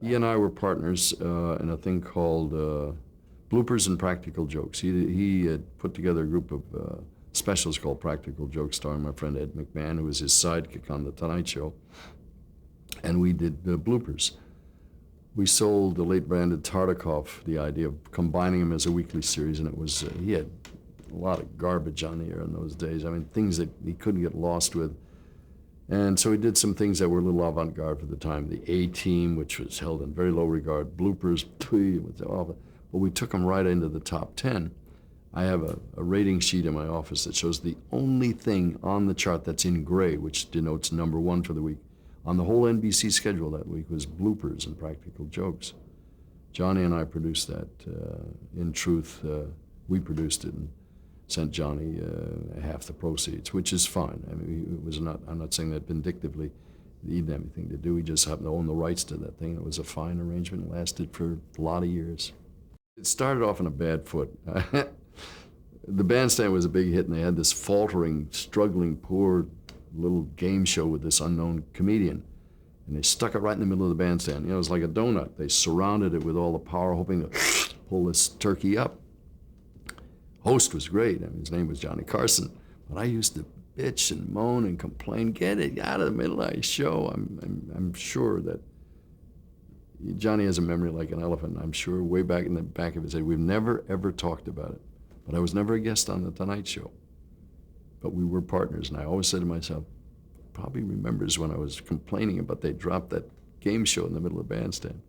He and I were partners in a thing called Bloopers and Practical Jokes. He had put together a group of specials called Practical Jokes, starring my friend Ed McMahon, who was his sidekick on The Tonight Show. And we did bloopers. We sold the late Brandon Tartikoff the idea of combining them as a weekly series, and it was, he had a lot of garbage on the air in those days. I mean, things that he couldn't get lost with. And so he did some things that were a little avant-garde for the time. The A-Team, which was held in very low regard. Bloopers, but we took them right into the top 10. I have a rating sheet in my office that shows the only thing on the chart that's in gray, which denotes number 1 for the week, on the whole NBC schedule that week was Bloopers and Practical Jokes. Johnny and I produced that. In truth, we produced it and sent Johnny half the proceeds, which is fine. I mean, it was not, I'm not saying that vindictively. He didn't have anything to do. He just happened to own the rights to that thing. It was a fine arrangement. It lasted for a lot of years. It started off on a bad foot. The Bandstand was a big hit, and they had this faltering, struggling, poor little game show with this unknown comedian. And they stuck it right in the middle of the bandstand. You know, it was like a donut. They surrounded it with all the power, hoping to pull this turkey up. Host was great. I mean, his name was Johnny Carson. But I used to bitch and moan and complain, get it out of the middle of the show. I'm sure that Johnny has a memory like an elephant. I'm sure way back in the back of his head, we've never, ever talked about it. But I was never a guest on The Tonight Show. But we were partners, and I always said to myself, probably remembers when I was complaining about they dropped that game show in the middle of the bandstand.